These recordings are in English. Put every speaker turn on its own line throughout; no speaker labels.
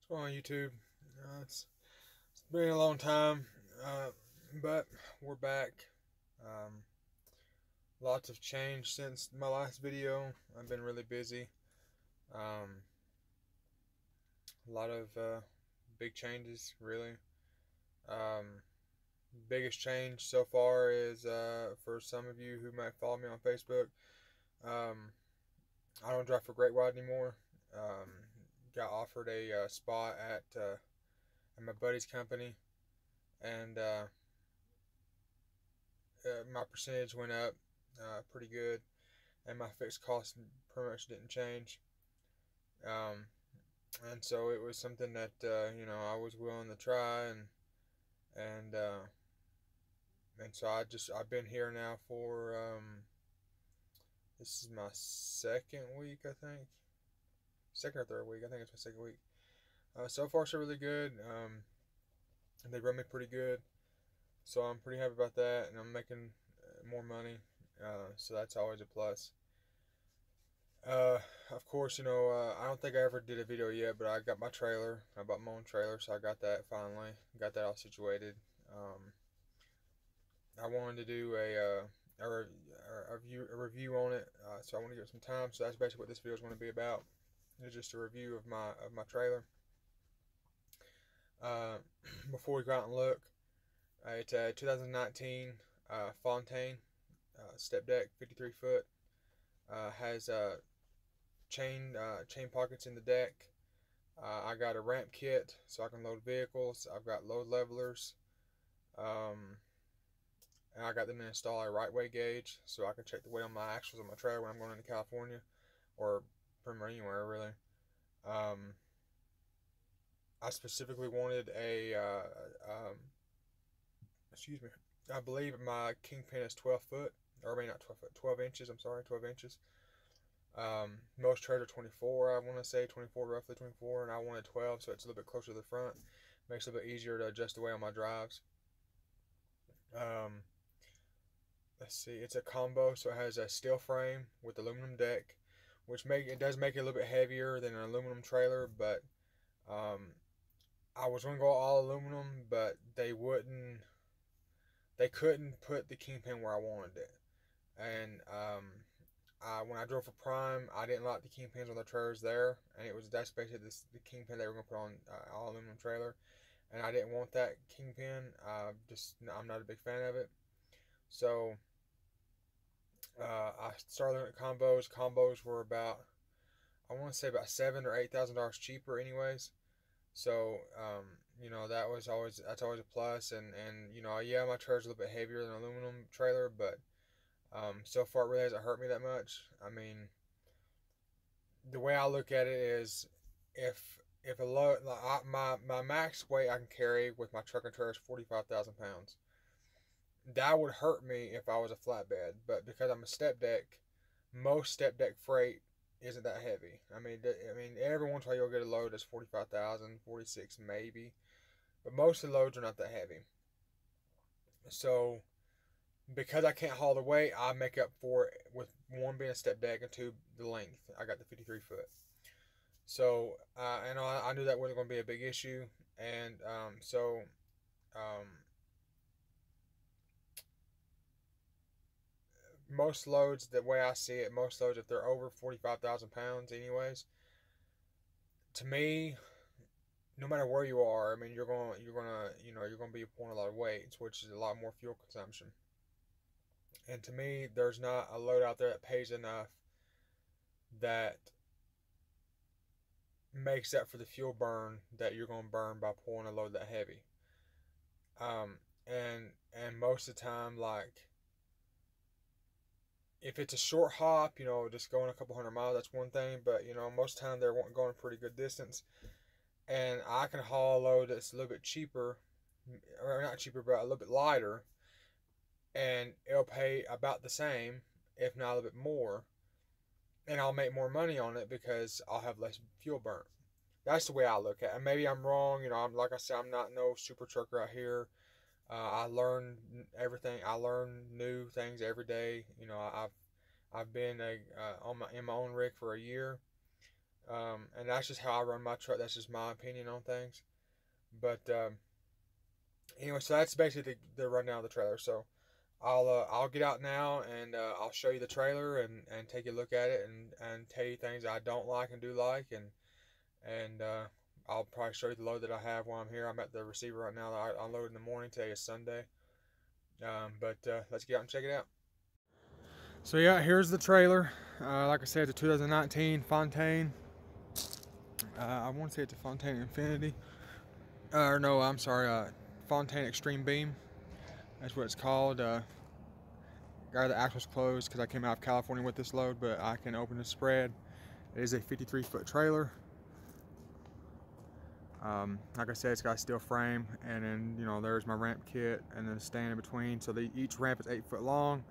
What's going on YouTube? It's been a long time, uh, but we're back. Um, Lots have changed since my last video. I've been really busy. Um, a lot of big changes, really. Um, Biggest change so far is for some of you who might follow me on Facebook. Um, I don't drive for Great White anymore. Um, Got offered a spot at my buddy's company, and my percentage went up pretty good, and my fixed costs pretty much didn't change. Um, and so it was something that I was willing to try, and uh, and so I've been here now for this is my second week, I think, second or third week. I think it's my second week. So far so really good. And they run me pretty good, so I'm pretty happy about that, and I'm making more money. So that's always a plus. Uh, of course, I don't think I ever did a video yet, but I got my trailer. I bought my own trailer, so I got that finally. Got that all situated. Um, I wanted to do a review on it, so I want to give it some time. So that's basically what this video is going to be about. It's just a review of my trailer. Uh, Before we go out and look, it's a 2019 Fontaine step deck, 53 foot. Has chain pockets in the deck. I got a ramp kit so I can load vehicles. I've got load levelers. Um, and I got them to install a right way gauge so I can check the weight on my axles on my trailer when I'm going into California or pretty much anywhere really. Um, I specifically wanted excuse me, I believe my Kingpin is 12 foot, or I mean not 12 foot, 12 inches. I'm sorry, 12 inches. Most trailers are 24. I want to say 24, roughly 24, and I wanted 12, so it's a little bit closer to the front. Makes it a little bit easier to adjust the weight on my drives. Um, let's see, it's a combo, so it has a steel frame with aluminum deck, which does make it a little bit heavier than an aluminum trailer. But um, I was gonna go all aluminum, but they couldn't put the Kingpin where I wanted it, and when I drove for Prime, I didn't like the Kingpins on the trailers there, and that's basically the Kingpin they were gonna put on all aluminum trailer, and I didn't want that Kingpin. I'm not a big fan of it. So I started looking at combos. Combos were about, I want to say, about $7,000 or $8,000 cheaper, anyways. So that's always a plus. And yeah, my trailer's a little bit heavier than an aluminum trailer, but so far it really hasn't hurt me that much. I mean, the way I look at it is, if a load like my max weight I can carry with my truck and trailer is 45,000 pounds. That would hurt me if I was a flatbed, but because I'm a step deck, most step deck freight isn't that heavy. I mean, every once in a while you'll get a load that's 45,000, 46 maybe, but most of the loads are not that heavy. So because I can't haul the weight, I make up for it with one being a step deck and two the length. I got the 53 foot. So I knew that wasn't going to be a big issue, and um, most loads, the way I see it, most loads, if they're over 45,000 pounds, anyways, to me, no matter where you are, I mean, you're gonna be pulling a lot of weights, which is a lot more fuel consumption. And to me, there's not a load out there that pays enough that makes up for the fuel burn that you're gonna burn by pulling a load that heavy. Um, and most of the time, like if it's a short hop, just going a couple hundred miles, that's one thing. But most of the time they're going a pretty good distance, and I can haul a load that's a little bit cheaper, or not cheaper, but a little bit lighter, and it'll pay about the same, if not a little bit more, and I'll make more money on it because I'll have less fuel burnt. That's the way I look at it. Maybe I'm wrong. I'm like I said, I'm not no super trucker out here. I learn everything. I learn new things every day. I've been in my own rig for a year. And that's just how I run my truck. That's just my opinion on things. But anyway, so that's basically the rundown of the trailer. So I'll get out now and I'll show you the trailer and take a look at it and tell you things I don't like and do like and I'll probably show you the load that I have while I'm here. I'm at the receiver right now. I unloaded in the morning. Today is Sunday. But let's get out and check it out. So yeah, here's the trailer. Like I said, it's a 2019 Fontaine. I want to say it's a Fontaine Infinity. Or no, I'm sorry, Fontaine Extreme Beam. That's what it's called. Got the axle's closed because I came out of California with this load, but I can open the spread. It is a 53-foot trailer. Like I said, it's got a steel frame, and then there's my ramp kit, and then a stand in between. So each ramp is 8 foot long.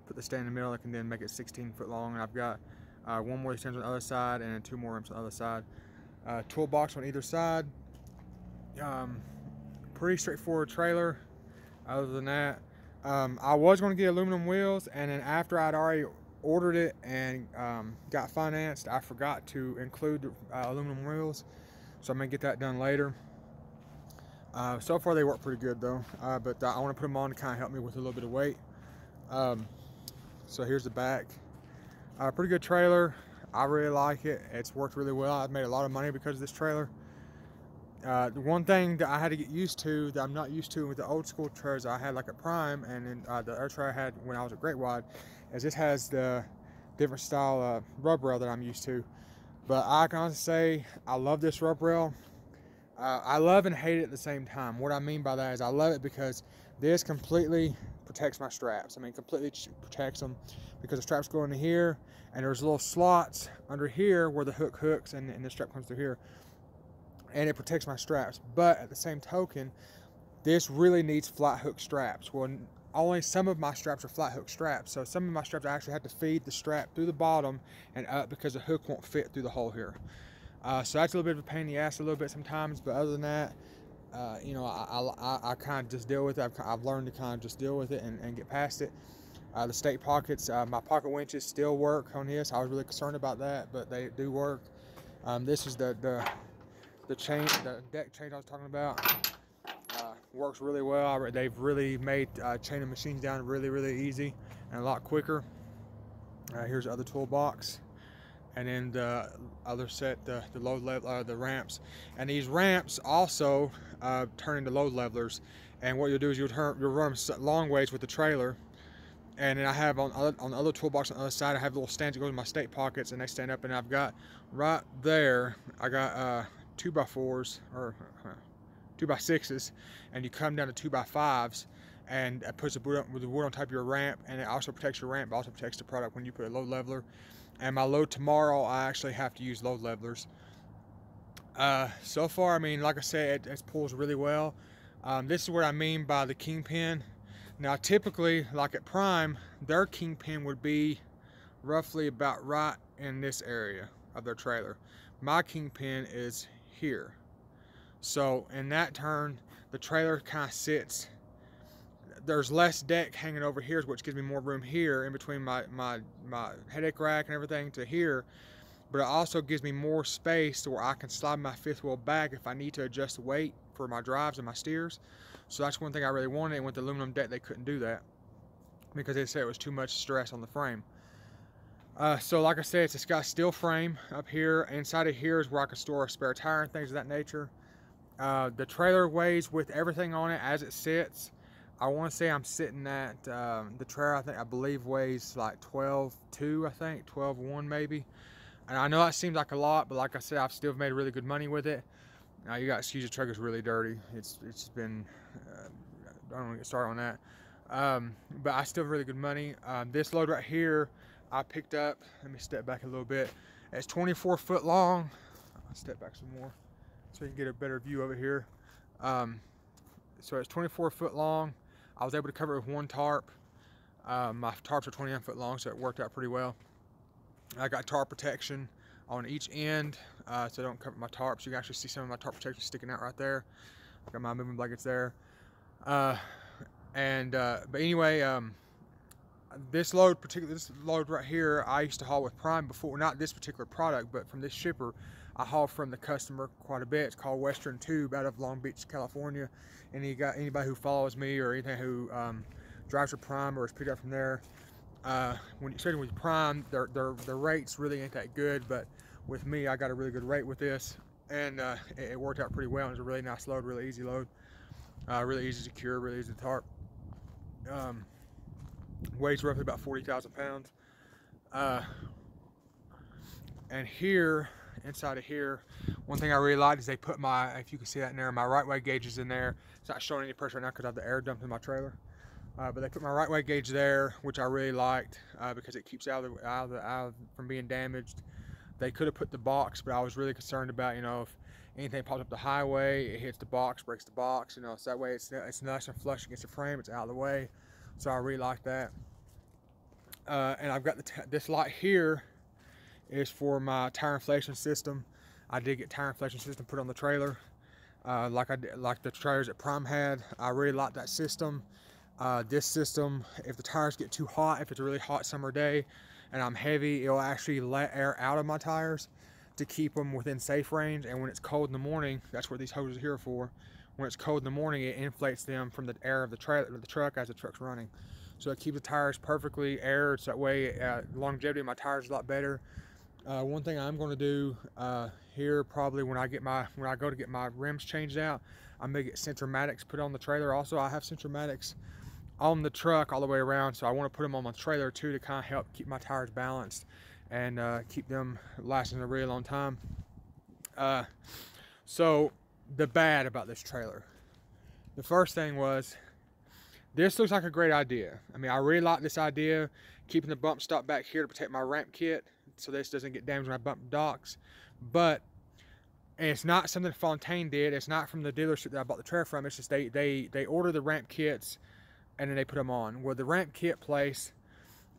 Put the stand in the middle, I can then make it 16 foot long, and I've got one more stand on the other side, and then 2 more ramps on the other side. Toolbox on either side. Pretty straightforward trailer. Other than that, I was going to get aluminum wheels, and then after I'd already ordered it and got financed, I forgot to include the aluminum wheels, so I'm going to get that done later. So far they work pretty good though, but I want to put them on to kind of help me with a little bit of weight. So here's the back. Pretty good trailer. I really like it. It's worked really well. I've made a lot of money because of this trailer. The one thing that I had to get used to that I'm not used to with the old school trailers I had like at Prime, and then the other trailer I had when I was at Great Wide, is this has the different style rub rail that I'm used to. But I can honestly say I love this rub rail. I love and hate it at the same time. What I mean by that is I love it because this completely protects my straps. I mean, completely protects them because the straps go into here, and there's little slots under here where the hook hooks and the strap comes through here, and it protects my straps. But at the same token, this really needs flat hook straps. Well, only some of my straps are flat hook straps, so some of my straps I actually have to feed the strap through the bottom and up because the hook won't fit through the hole here. So that's a little bit of a pain in the ass a little bit sometimes, but other than that, I kind of just deal with it. I've learned to kind of just deal with it and get past it. The stake pockets, my pocket winches still work on this. I was really concerned about that, but they do work. This is the chain, the deck chain I was talking about. Works really well. They've really made chaining machines down really easy and a lot quicker. Here's the other toolbox, and then the other set, the load level, the ramps, and these ramps also turn into load levelers. And what you'll do is you'll run them long ways with the trailer. And then I have on the other toolbox on the other side, I have little stands that go in my stake pockets, and they stand up. And I've got right there, I got 2x4s or 2x6s, and you come down to 2x5s, and it puts the wood on top of your ramp, and it also protects your ramp, but also protects the product when you put a load leveler. And my load tomorrow, I actually have to use load levelers. So far, I mean, like I said, it pulls really well. This is what I mean by the kingpin. Now, typically, like at Prime, their kingpin would be roughly about right in this area of their trailer. My kingpin is here. So in that turn, the trailer kind of sits, there's less deck hanging over here, which gives me more room here in between my headache rack and everything to here, but it also gives me more space to where I can slide my fifth wheel back if I need to adjust the weight for my drives and my steers. So that's one thing I really wanted, and with the aluminum deck they couldn't do that because they said it was too much stress on the frame. So like I said, it's got a steel frame up here. Inside of here is where I can store a spare tire and things of that nature. The trailer weighs, with everything on it as it sits, I want to say I'm sitting at, the trailer I believe weighs like 12.2, I think, 12.1 maybe. And I know that seems like a lot, but like I said, I've still made really good money with it. Now you got to excuse the truck is really dirty. It's been, I don't want to get started on that. But I still have really good money. This load right here, I picked up, let me step back a little bit. It's 24 foot long. I'll step back some more so you can get a better view over here. So it's 24 foot long. I was able to cover it with one tarp. My tarps are 29 foot long, so it worked out pretty well. I got tarp protection on each end, so I don't cover my tarps. You can actually see some of my tarp protection sticking out right there. I got my moving blankets there. But anyway, this load, particularly this load right here, I used to haul with Prime before. Not this particular product, but from this shipper, I haul from the customer quite a bit. It's called Western Tube out of Long Beach, California. And anybody who follows me or anything who drives with Prime or is picked up from there, especially with Prime, their rates really ain't that good. But with me, I got a really good rate with this, and it worked out pretty well. It was a really nice load, really easy load, really easy to secure, really easy to tarp. Weighs roughly about 40,000 pounds. And here, inside of here, one thing I really liked is they put my, if you can see that in there, my right way gauge is in there. It's not showing any pressure right now because I have the air dumped in my trailer. But they put my right way gauge there, which I really liked because it keeps out from being damaged. They could have put the box, but I was really concerned about, you know, if anything pops up the highway, it hits the box, breaks the box, you know, so that way it's nice and flush against the frame, it's out of the way. So I really like that. And I've got this light here is for my tire inflation system. I did get tire inflation system put on the trailer, like the trailers that Prime had. I really like that system. This system, if the tires get too hot, if it's a really hot summer day and I'm heavy, it'll actually let air out of my tires to keep them within safe range. And when it's cold in the morning, that's what these hoses are here for. When it's cold in the morning, it inflates them from the air of the truck as the truck's running. So it keeps the tires perfectly aired, so that way longevity of my tires is a lot better. One thing I'm going to do here probably when I go to get my rims changed out, I'm going to get Centromatics put on the trailer. Also, I have Centromatics on the truck all the way around, so I want to put them on my trailer too to kind of help keep my tires balanced and keep them lasting a really long time. So the bad about this trailer, the first thing was, this looks like a great idea. I mean, I really like this idea, keeping the bump stop back here to protect my ramp kit so this doesn't get damaged when I bump docks. But it's not something Fontaine did. It's not from the dealership that I bought the trailer from. It's just they order the ramp kits and then they put them on. Well, the ramp kit place,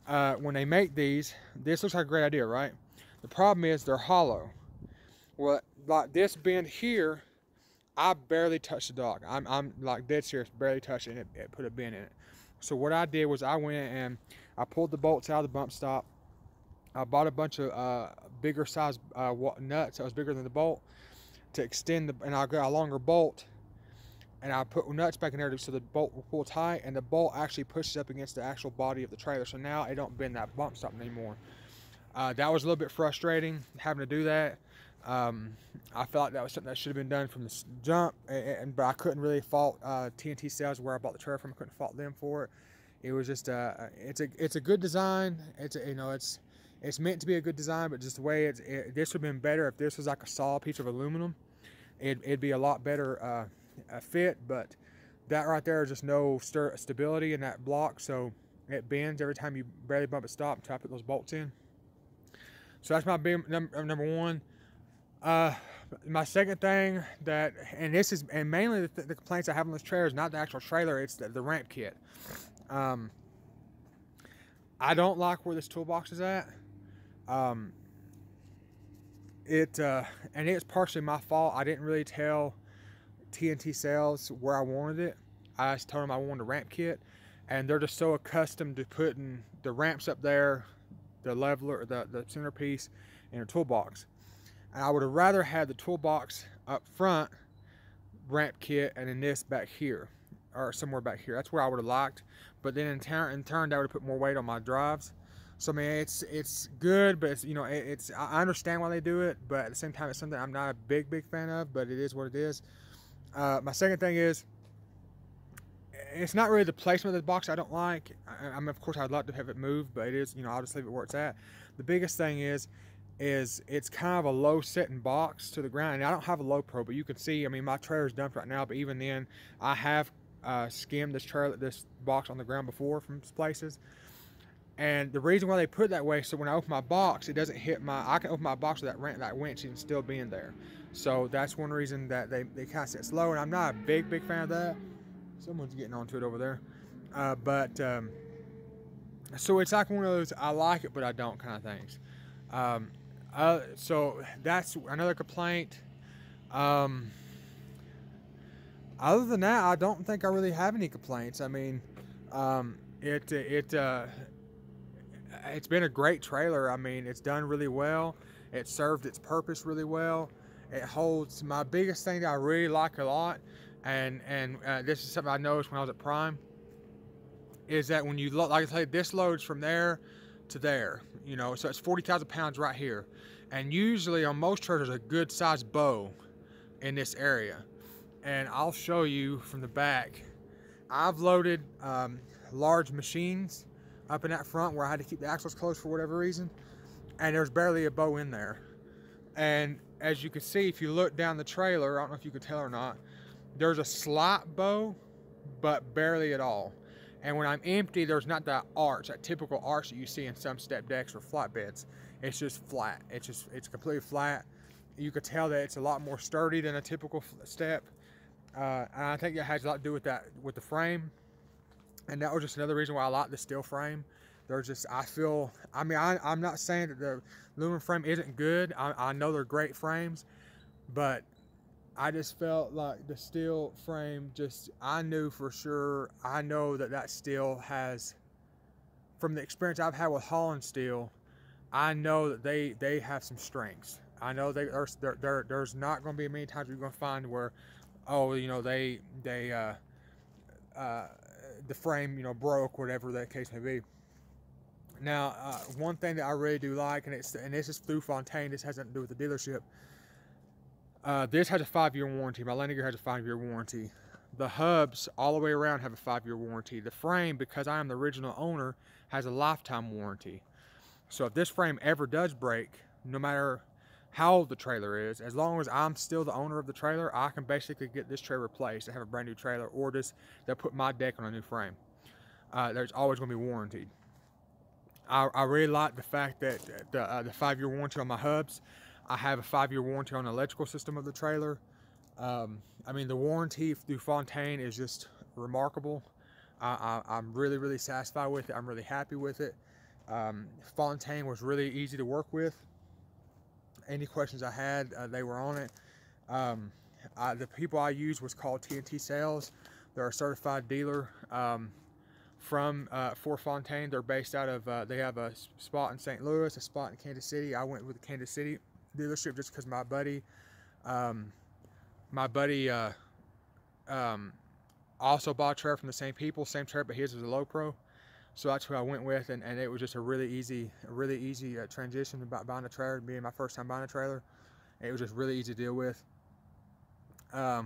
when they make these, this looks like a great idea, right? The problem is they're hollow. Well, like this bend here, I barely touched the dock. I'm like dead serious, barely touched it, and it put a bend in it. So what I did was I went and I pulled the bolts out of the bump stop. I bought a bunch of bigger size nuts that was bigger than the bolt to extend and I got a longer bolt, and I put nuts back in there so the bolt will pull tight, and the bolt actually pushes up against the actual body of the trailer. So now it don't bend that bump stop anymore. That was a little bit frustrating having to do that. I felt like that was something that should have been done from the jump, but I couldn't really fault TNT Sales where I bought the trailer from. I couldn't fault them for it. It was just it's a good design. It's meant to be a good design, but just the way this would have been better if this was like a solid piece of aluminum. It'd be a lot better fit, but that right there is just no stability in that block, so it bends every time you barely bump it stop until I put those bolts in. So that's my big number one. My second thing and mainly the complaints I have on this trailer is not the actual trailer, it's the ramp kit. I don't like where this toolbox is at. And it's partially my fault. I didn't really tell TNT Sales where I wanted it. I just told them I wanted a ramp kit, and they're just so accustomed to putting the ramps up there, the leveler, the centerpiece, in a toolbox. And I would have rather had the toolbox up front, ramp kit, and then this back here, or somewhere back here. That's where I would have liked. But then in turn, that would have put more weight on my drives. So I mean, it's good, but I understand why they do it, but at the same time, it's something I'm not a big fan of. But it is what it is. My second thing is, it's not really the placement of the box I don't like. I mean, of course, I'd like to have it moved, but it is, I'll just leave it where it's at. The biggest thing is it's kind of a low setting box to the ground, and I don't have a low pro, but you can see, I mean, my trailer's dumped right now, but even then, I have skimmed this box on the ground before from places. And the reason why they put it that way, so when I open my box, it doesn't hit I can open my box with that winch and still be in there. So that's one reason that they kind of set slow, and I'm not a big fan of that. Someone's getting onto it over there. So it's like one of those I like it but I don't kind of things. So that's another complaint. Other than that, I don't think I really have any complaints. I mean, it's been a great trailer. I mean, it's done really well. It served its purpose really well. It holds, my biggest thing that I really like a lot, and this is something I noticed when I was at Prime, is that when you look, like I say, this loads from there to there, you know, so it's 40,000 pounds right here. And usually on most trailers, a good sized bow in this area. And I'll show you from the back. I've loaded large machines up in that front where I had to keep the axles closed for whatever reason, and there's barely a bow in there. And as you can see, if you look down the trailer, I don't know if you can tell or not, there's a slight bow, but barely at all. And when I'm empty, there's not that arch, that typical arch that you see in some step decks or flatbeds. It's just flat. It's completely flat. You could tell that it's a lot more sturdy than a typical step. And I think that has a lot to do with that, with the frame. And that was just another reason why I like the steel frame. There's just, I'm not saying that the aluminum frame isn't good. I know they're great frames, but I just felt like the steel frame, I knew for sure, I know that steel has, from the experience I've had with Holland steel, I know that they have some strengths. I know there's not going to be many times you're going to find where, oh, you know, the frame, you know, broke, whatever that case may be. Now, one thing that I really do like, and this is through Fontaine, this has nothing to do with the dealership. This has a 5-year warranty. My landing gear has a 5-year warranty. The hubs all the way around have a 5-year warranty. The frame, because I am the original owner, has a lifetime warranty. So if this frame ever does break, no matter how old the trailer is, as long as I'm still the owner of the trailer, I can basically get this trailer replaced and have a brand new trailer, or they'll put my deck on a new frame. There's always going to be warranty. I really like the fact that the 5-year warranty on my hubs. I have a 5-year warranty on the electrical system of the trailer. I mean, the warranty through Fontaine is just remarkable. I'm really, really satisfied with it. I'm really happy with it. Fontaine was really easy to work with. Any questions I had, they were on it. The people I used was called TNT Sales. They're a certified dealer for Fontaine. They're based out of, they have a spot in St. Louis, a spot in Kansas City. I went with the Kansas City dealership just because my buddy also bought a trailer from the same people, same trailer, but his was a low pro. So that's who I went with, and it was just a really easy transition about buying a trailer, being my first time buying a trailer. It was just really easy to deal with. Let's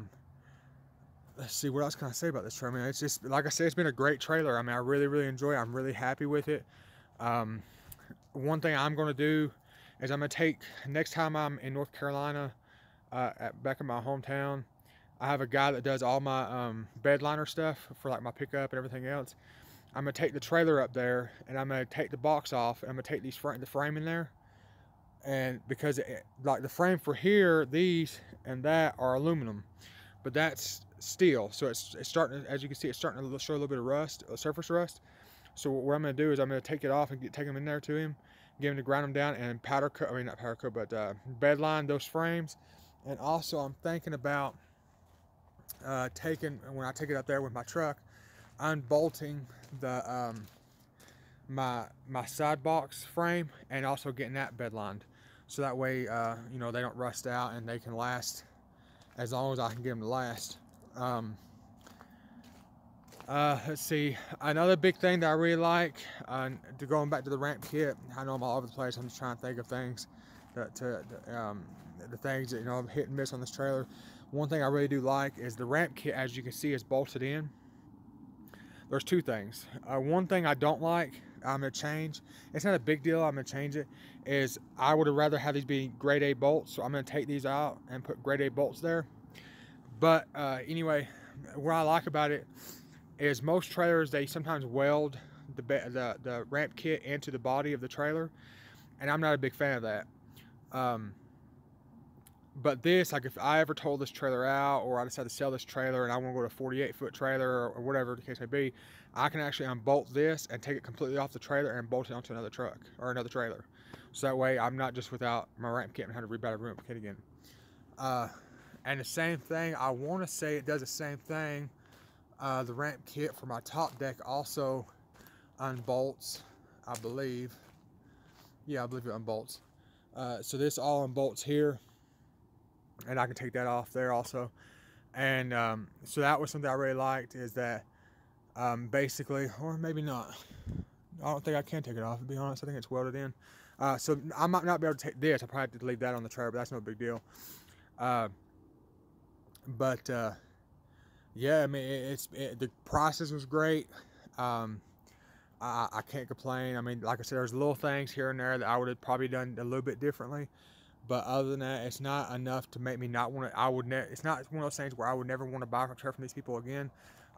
see, what else can I say about this trailer? I mean, it's just, like I said, it's been a great trailer. I mean, I really, really enjoy it. I'm really happy with it. One thing I'm going to do is I'm going to take, next time I'm in North Carolina, back in my hometown, I have a guy that does all my bed liner stuff for like my pickup and everything else. I'm going to take the trailer up there, and I'm going to take the box off, and I'm going to take the frame in there. And because like the frame for here, these and that are aluminum, but that's steel. So it's starting, as you can see, it's starting to show a little bit of rust, surface rust. So what I'm going to do is I'm going to take it off and take them in there to him, get him to grind them down and powder coat, I mean not powder coat, but bed line those frames. And also I'm thinking about when I take it up there with my truck, unbolting the my side box frame and also getting that bed lined, so that way you know, they don't rust out and they can last as long as I can get them to last. Let's see, another big thing that I really like, going back to the ramp kit. I know I'm all over the place. I'm just trying to think of things the things that, you know, I'm hit and miss on this trailer. One thing I really do like is the ramp kit, as you can see, is bolted in. There's two things. One thing I don't like, I'm going to change. It's not a big deal, I'm going to change it. Is I would have rather have these be grade A bolts, so I'm going to take these out and put grade A bolts there. But anyway, what I like about it is most trailers, they sometimes weld the ramp kit into the body of the trailer, and I'm not a big fan of that. But this, like if I ever told this trailer out, or I decided to sell this trailer and I want to go to a 48-foot trailer or whatever the case may be, I can actually unbolt this and take it completely off the trailer and bolt it onto another truck or another trailer. So that way I'm not just without my ramp kit and having to rebuy a ramp kit again. And the same thing, I want to say it does the same thing. The ramp kit for my top deck also unbolts, I believe. Yeah, I believe it unbolts. So this all unbolts here, and I can take that off there also. And so that was something I really liked, is that basically, or maybe not. I don't think I can take it off, to be honest. I think it's welded in. So I might not be able to take this. I probably have to leave that on the trailer, but that's no big deal. But yeah, I mean, the process was great. I can't complain. I mean, like I said, there's little things here and there that I would have probably done a little bit differently. But other than that, it's not enough to make me not want to. It's not one of those things where I would never want to buy a trailer from these people again.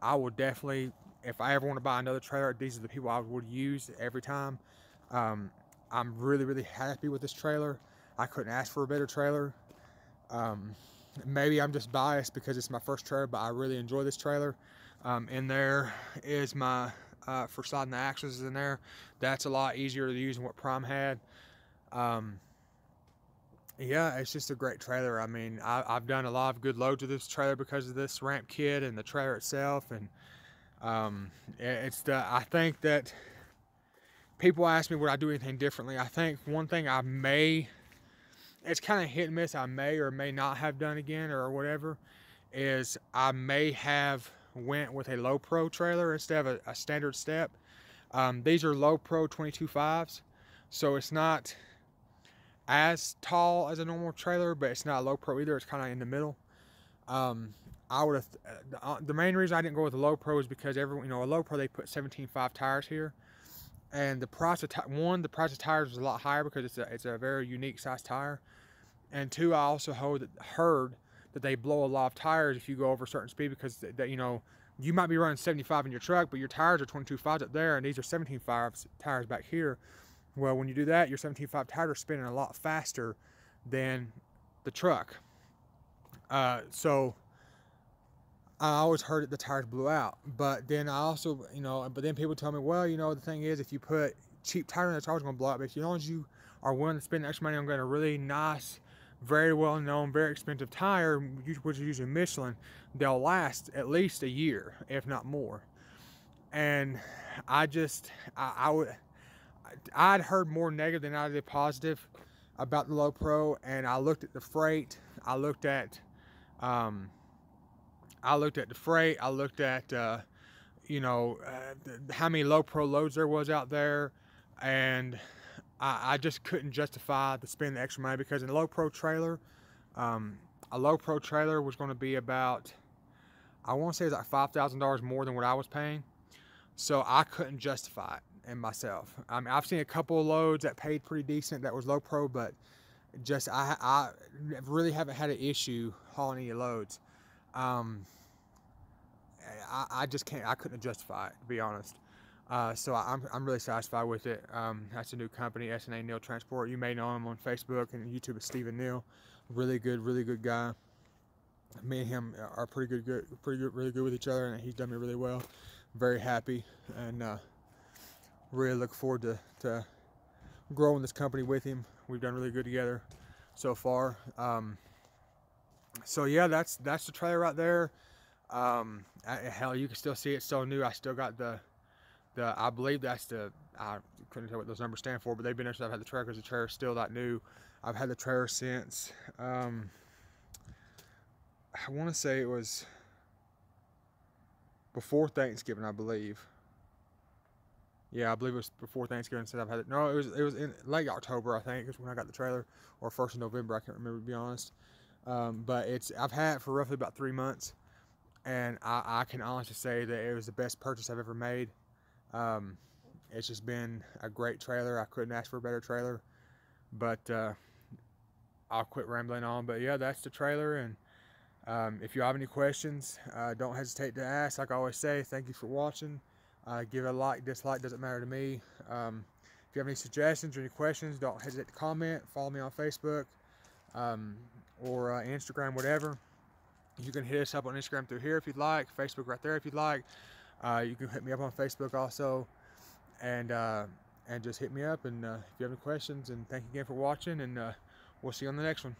I would definitely, if I ever want to buy another trailer, these are the people I would use every time. I'm really, really happy with this trailer. I couldn't ask for a better trailer. Maybe I'm just biased because it's my first trailer, but I really enjoy this trailer. In there is my for sliding the axles in there. That's a lot easier to use than what Prime had. Yeah, it's just a great trailer. I mean, I've done a lot of good loads with this trailer because of this ramp kit and the trailer itself. And I think that people ask me would I do anything differently. I think one thing it's kind of hit and miss, I may or may not have done again or whatever, is I may have went with a low pro trailer instead of a standard step. These are low pro 22.5s, so it's not as tall as a normal trailer, but it's not low pro either. It's kind of in the middle. I would have the main reason I didn't go with the low pro is because a low pro, they put 17.5 tires here, and the price of the price of tires is a lot higher because it's a very unique size tire, and two, I also heard that they blow a lot of tires if you go over a certain speed, because you might be running 75 in your truck, but your tires are 22.5s up there, and these are 17.5 tires back here. Well, when you do that, your 17.5 tires are spinning a lot faster than the truck. So I always heard that the tires blew out, but then I also, but then people tell me, well, the thing is, if you put cheap tires in, it's always going to blow out. But as long as you are willing to spend extra money on getting a really nice, very well known, very expensive tire, which is usually Michelin, they'll last at least a year, if not more. And I'd heard more negative than I did positive about the low pro, and I looked at the freight. I looked at the freight. I looked at how many low pro loads there was out there, and I just couldn't justify the spend the extra money, because in a low pro trailer, a low pro trailer was going to be about, I want to say it's like $5,000 more than what I was paying, so I couldn't justify it in myself. I mean, I've seen a couple of loads that paid pretty decent that was low pro, but just I really haven't had an issue hauling any loads. I just can't. I couldn't justify it, to be honest. So I'm really satisfied with it. That's a new company, S&A Neal Transport. You may know him on Facebook and YouTube as Stephen Neal. Really good guy. Me and him are really good with each other, and he's done me really well. Very happy, and really look forward to growing this company with him. We've done really good together so far. So yeah, that's the trailer right there. Hell, you can still see it's so new. I still got I believe that's I couldn't tell what those numbers stand for, but they've been there since I've had the trailer, because the trailer's still that new. I've had the trailer since, I want to say it was before Thanksgiving, I believe. Yeah, I believe it was before Thanksgiving since I've had it. No, it was in late October, I think, is when I got the trailer, or 1st of November, I can't remember, to be honest. But I've had it for roughly about 3 months, and I can honestly say that it was the best purchase I've ever made. It's just been a great trailer. I couldn't ask for a better trailer. But I'll quit rambling on. But yeah, that's the trailer. And if you have any questions, don't hesitate to ask. Like I always say, thank you for watching. Give it a like, dislike, doesn't matter to me. If you have any suggestions or any questions, don't hesitate to comment. Follow me on Facebook or Instagram, whatever. You can hit us up on Instagram through here if you'd like. Facebook right there if you'd like. You can hit me up on Facebook also, and just hit me up. And if you have any questions, and thank you again for watching, and we'll see you on the next one.